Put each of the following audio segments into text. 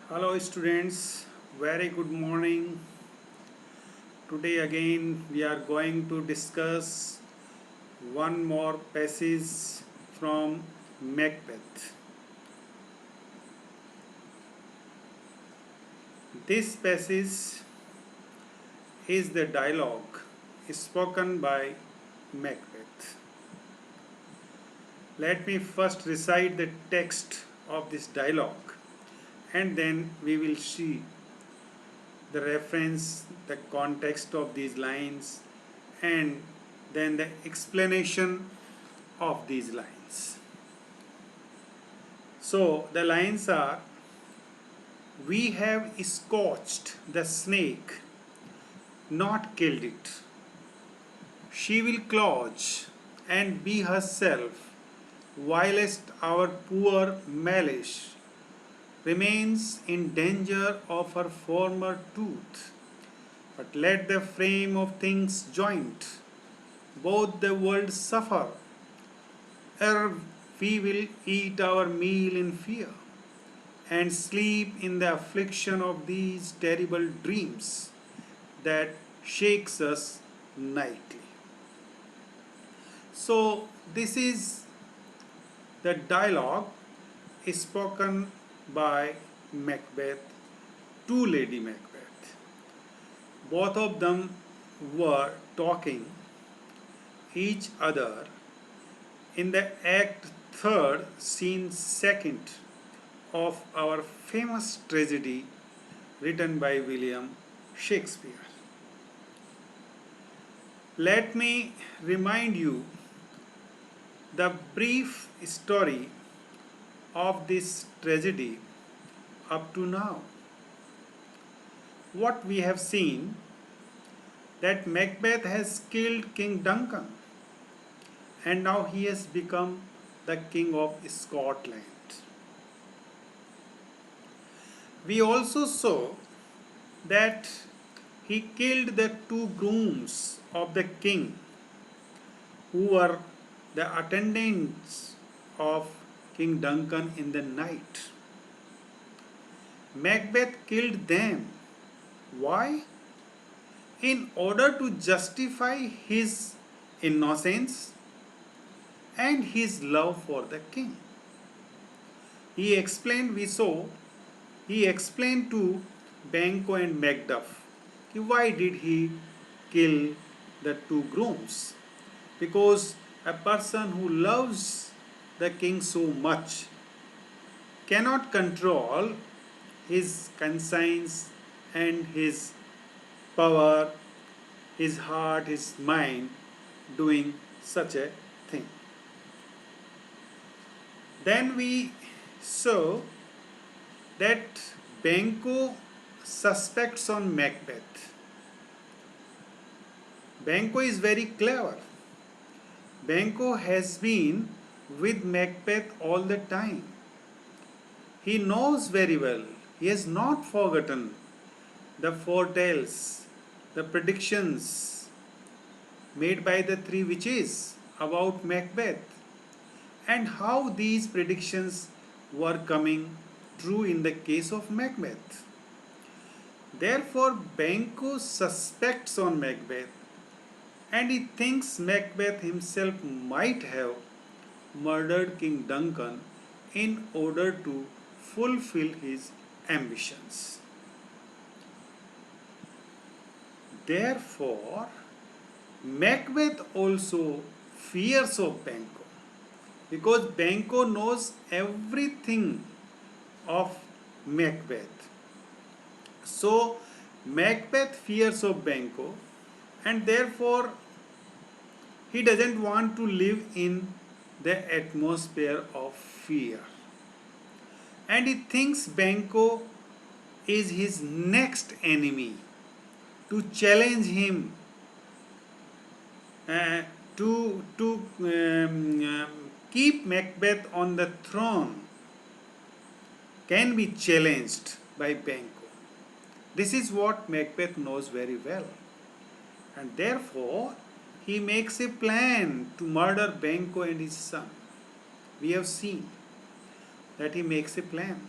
Hello students, very good morning. Today again we are going to discuss one more passage from Macbeth. This passage is the dialogue spoken by Macbeth. Let me first recite the text of this dialogue and then we will see the reference, the context of these lines, and then the explanation of these lines. So the lines are: we have scotched the snake, not killed it. She will clouch and be herself, whilst our poor Malish remains in danger of her former tooth. But let the frame of things joint, both the worlds suffer, ere we will eat our meal in fear, and sleep in the affliction of these terrible dreams that shakes us nightly. So this is the dialogue spoken by Macbeth to Lady Macbeth. Both of them were talking each other in the act third, scene second of our famous tragedy written by William Shakespeare. Let me remind you the brief story of this tragedy up to now. What we have seen that Macbeth has killed King Duncan and now he has become the King of Scotland. We also saw that he killed the two grooms of the king who were the attendants of King Duncan in the night. Macbeth killed them. Why? In order to justify his innocence and his love for the king. He explained to Banquo and Macduff why did he kill the two grooms? Because a person who loves the king so much cannot control his conscience and his power, his heart, his mind doing such a thing. Then we saw that Banquo suspects on Macbeth. Banquo is very clever. Banquo has been with Macbeth all the time. He knows very well, he has not forgotten the foretales, the predictions made by the three witches about Macbeth and how these predictions were coming true in the case of Macbeth. Therefore, Banquo suspects on Macbeth and he thinks Macbeth himself might have murdered King Duncan in order to fulfill his ambitions. Therefore, Macbeth also fears of Banquo because Banquo knows everything of Macbeth. So, Macbeth fears of Banquo and therefore he doesn't want to live in the atmosphere of fear. And he thinks Banquo is his next enemy to challenge him to keep Macbeth on the throne can be challenged by Banquo. This is what Macbeth knows very well. And therefore, he makes a plan to murder Banquo and his son. We have seen that he makes a plan.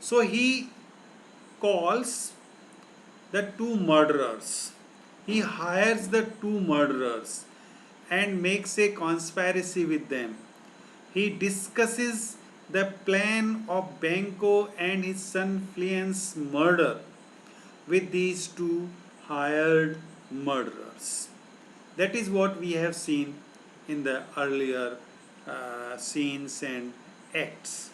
So he calls the two murderers. He hires the two murderers and makes a conspiracy with them. He discusses the plan of Banco and his son Fleant's murder with these two hired murderers. That is what we have seen in the earlier scenes and acts.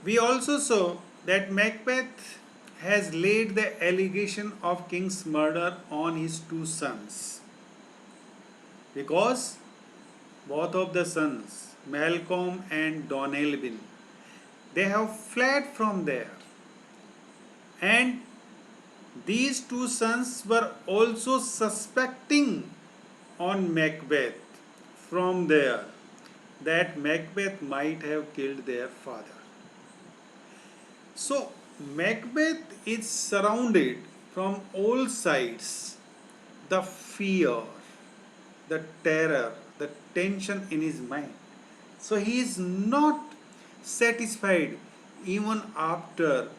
We also saw that Macbeth has laid the allegation of King's murder on his two sons because both of the sons, Malcolm and Donalbain, they have fled from there, and these two sons were also suspecting on Macbeth from there that Macbeth might have killed their father. So Macbeth is surrounded from all sides. The fear, the terror, the tension in his mind. So he is not satisfied even after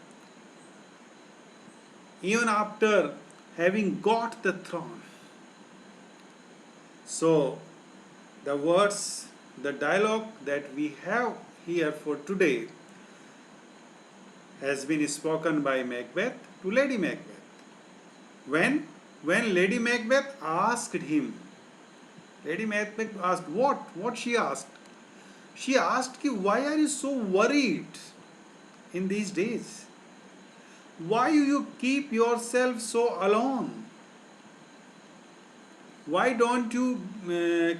having got the throne. So the words, the dialogue that we have here for today has been spoken by Macbeth to Lady Macbeth. When Lady Macbeth asked him, Lady Macbeth asked what? What she asked? She asked, why are you so worried in these days? Why do you keep yourself so alone? Why don't you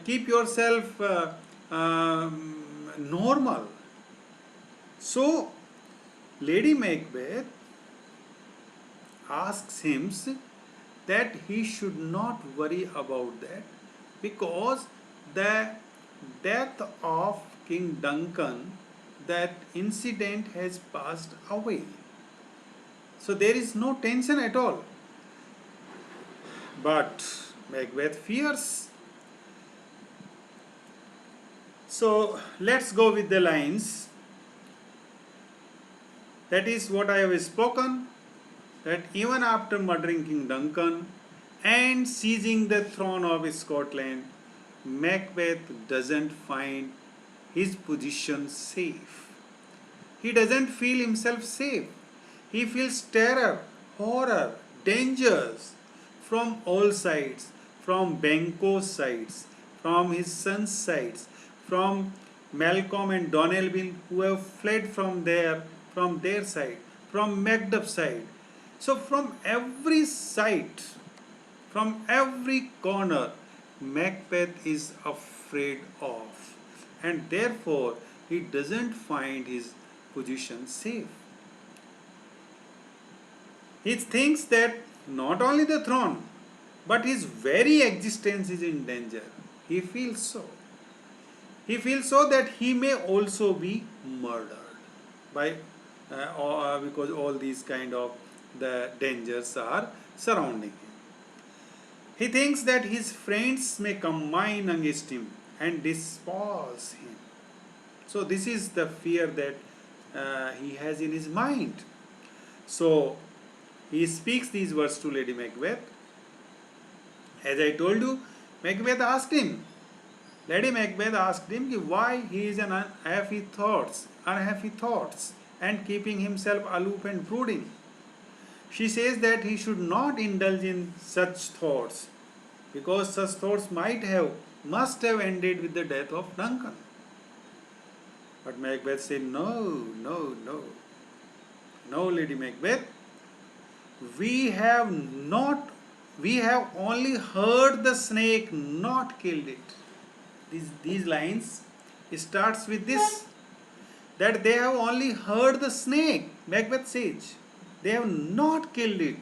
keep yourself normal? So, Lady Macbeth asks him that he should not worry about that because the death of King Duncan, that incident has passed away. So there is no tension at all. But Macbeth fears. So let's go with the lines. That is what I have spoken, that even after murdering King Duncan and seizing the throne of Scotland, Macbeth doesn't find his position safe. He doesn't feel himself safe. He feels terror, horror, dangers from all sides, from Banquo's sides, from his son's sides, from Malcolm and Donalbain who have fled from their side, from Macduff's side. So from every side, from every corner, Macbeth is afraid of, and therefore he doesn't find his position safe. He thinks that not only the throne, but his very existence is in danger. He feels so. He feels so that he may also be murdered by because all these kind of the dangers are surrounding him. He thinks that his friends may combine against him and dispose him. So this is the fear that he has in his mind. So he speaks these words to Lady Macbeth. As I told you, Macbeth asked him. Lady Macbeth asked him why he is unhappy thoughts, and keeping himself aloof and brooding. She says that he should not indulge in such thoughts because such thoughts must have ended with the death of Duncan. But Macbeth said, no, Lady Macbeth. We have only heard the snake, not killed it. These lines starts with this, that they have only heard the snake, Macbeth says. They have not killed it.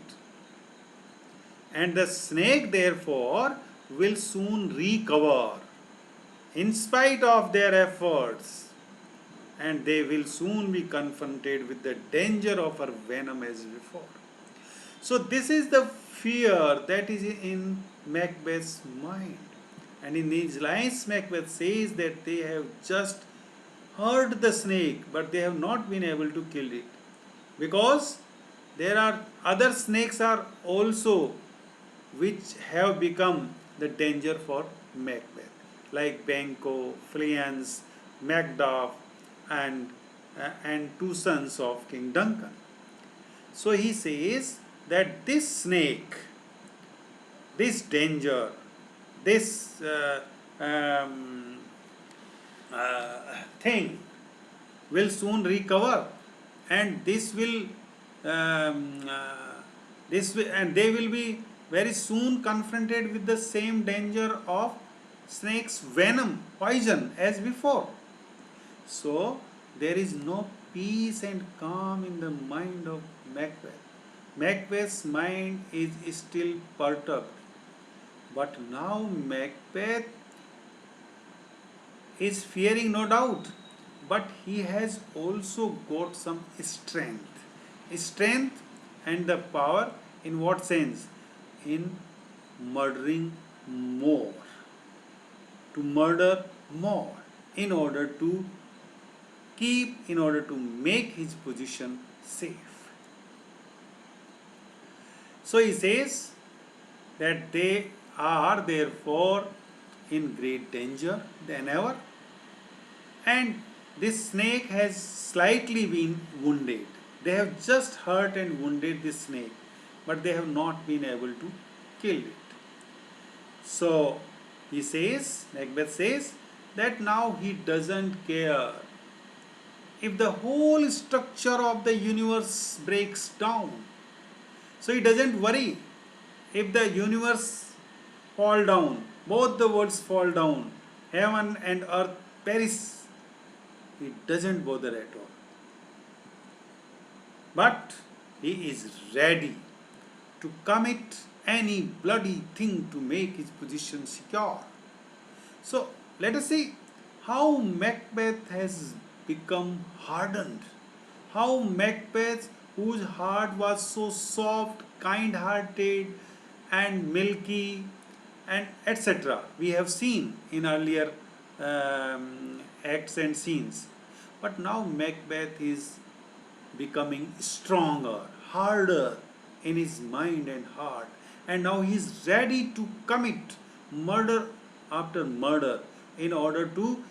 And the snake therefore will soon recover in spite of their efforts, and they will soon be confronted with the danger of her venom as before. So this is the fear that is in Macbeth's mind. And in these lines, Macbeth says that they have just hurt the snake, but they have not been able to kill it, because there are other snakes are also which have become the danger for Macbeth, like Banquo, Fleance, Macduff, and and two sons of King Duncan. So he says that this snake, this danger, this thing will soon recover, and and they will be very soon confronted with the same danger of snake's venom, poison as before. So there is no peace and calm in the mind of Macbeth. Macbeth's mind is still perturbed, but now Macbeth is fearing, no doubt, but he has also got some strength. Strength and the power in what sense? In murdering more. To murder more in order to in order to make his position safe. So he says that they are therefore in great danger than ever, and this snake has slightly been wounded. They have just hurt and wounded this snake, but they have not been able to kill it. So he says, Macbeth says, that now he doesn't care if the whole structure of the universe breaks down. So he doesn't worry if the universe fall down, both the worlds fall down, heaven and earth perish. He doesn't bother at all. But he is ready to commit any bloody thing to make his position secure. So let us see how Macbeth has become hardened. How Macbeth, whose heart was so soft, kind-hearted, and milky, and etc., we have seen in earlier acts and scenes. But now Macbeth is becoming stronger, harder in his mind and heart, and now he is ready to commit murder after murder in order to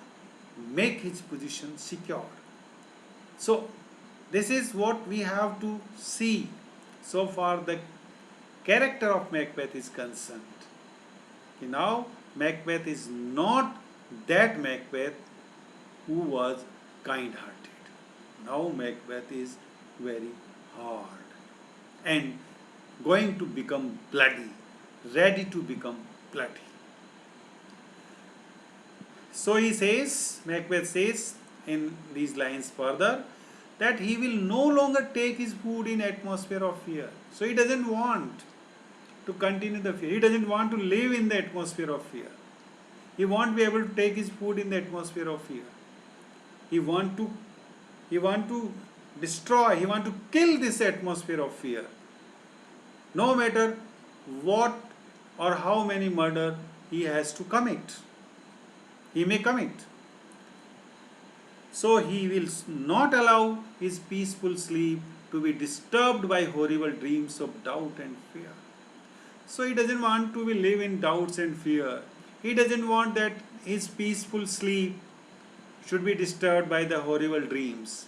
make his position secure. So this is what we have to see so far the character of Macbeth is concerned. Now Macbeth is not that Macbeth who was kind-hearted. Now Macbeth is very hard and going to become bloody, ready to become bloody. So he says, Macbeth says in these lines further, that he will no longer take his food in atmosphere of fear. So he doesn't want to continue the fear. He doesn't want to live in the atmosphere of fear. He won't be able to take his food in the atmosphere of fear. He want to destroy, he want to kill this atmosphere of fear. No matter what or how many murder he has to commit. He may commit. So he will not allow his peaceful sleep to be disturbed by horrible dreams of doubt and fear. So he doesn't want to live in doubts and fear. He doesn't want that his peaceful sleep should be disturbed by the horrible dreams.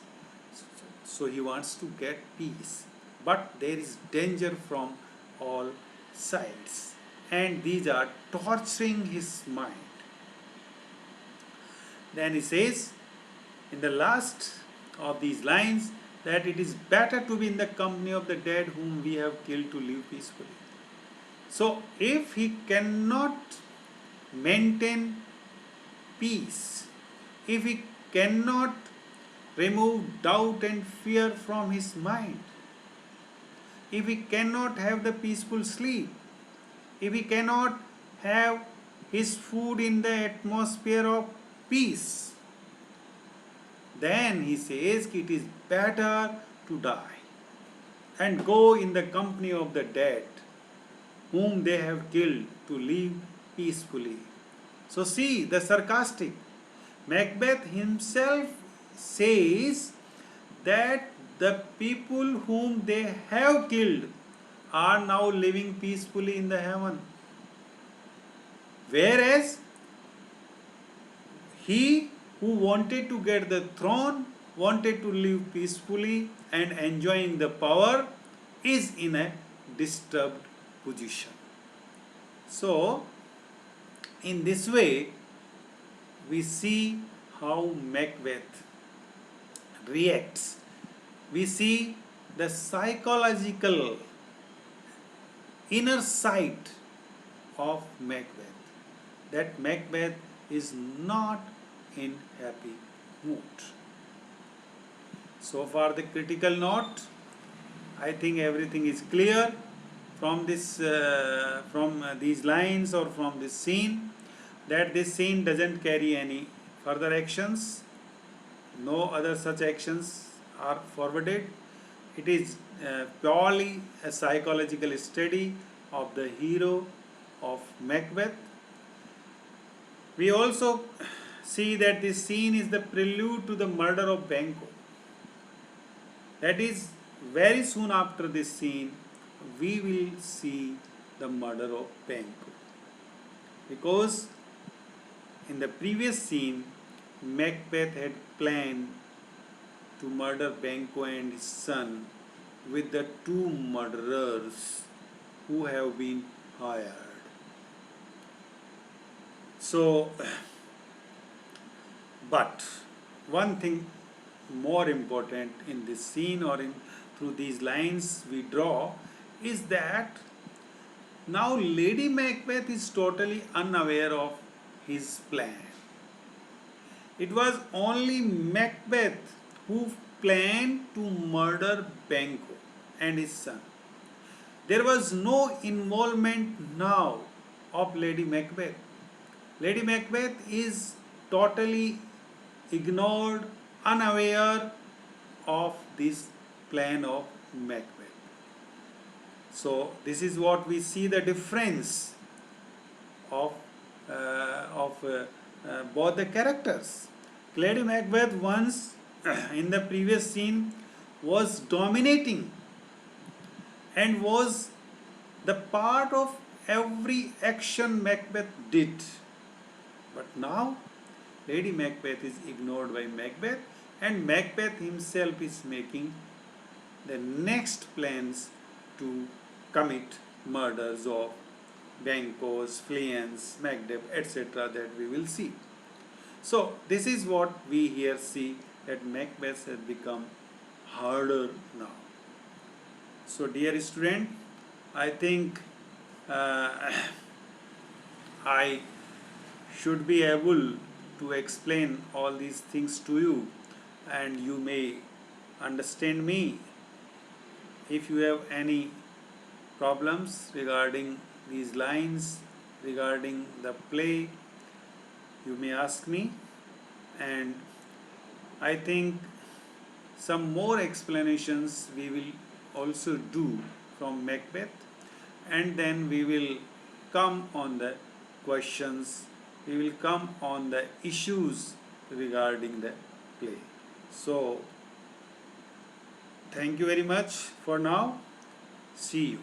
So he wants to get peace. But there is danger from all sides. And these are torturing his mind. Then he says in the last of these lines that it is better to be in the company of the dead whom we have killed to live peacefully. So if he cannot maintain peace, if he cannot remove doubt and fear from his mind, if he cannot have the peaceful sleep, if he cannot have his food in the atmosphere of peace, then he says it is better to die and go in the company of the dead whom they have killed to live peacefully. So see the sarcastic. Macbeth himself says that the people whom they have killed are now living peacefully in the heaven. Whereas he who wanted to get the throne, wanted to live peacefully and enjoying the power, is in a disturbed position. So, in this way, we see how Macbeth reacts. We see the psychological inner sight of Macbeth. That Macbeth is not in happy mood. So far the critical note, I think everything is clear from these lines or from this scene, that this scene doesn't carry any further actions. No other such actions are forwarded. It is purely a psychological study of the hero of Macbeth. We also see that this scene is the prelude to the murder of Banquo. That is, very soon after this scene, we will see the murder of Banquo. Because in the previous scene, Macbeth had planned to murder Banquo and his son with the two murderers who have been hired. So, but one thing more important in this scene or through these lines we draw is that now Lady Macbeth is totally unaware of his plan. It was only Macbeth who planned to murder Banquo and his son. There was no involvement now of Lady Macbeth. Lady Macbeth is totally ignored, unaware of this plan of Macbeth. So this is what we see the difference of both the characters. Lady Macbeth once in the previous scene was dominating and was the part of every action Macbeth did. But now Lady Macbeth is ignored by Macbeth, and Macbeth himself is making the next plans to commit murders of Banquos, Fleance, Macbeth, etc. that we will see. So this is what we here see, that Macbeth has become harder now. So dear student, I think I should be able to explain all these things to you and you may understand me. If you have any problems regarding these lines, regarding the play, you may ask me, and I think some more explanations we will also do from Macbeth, and then we will come on the questions, we will come on the issues regarding the play. So, thank you very much for now. See you.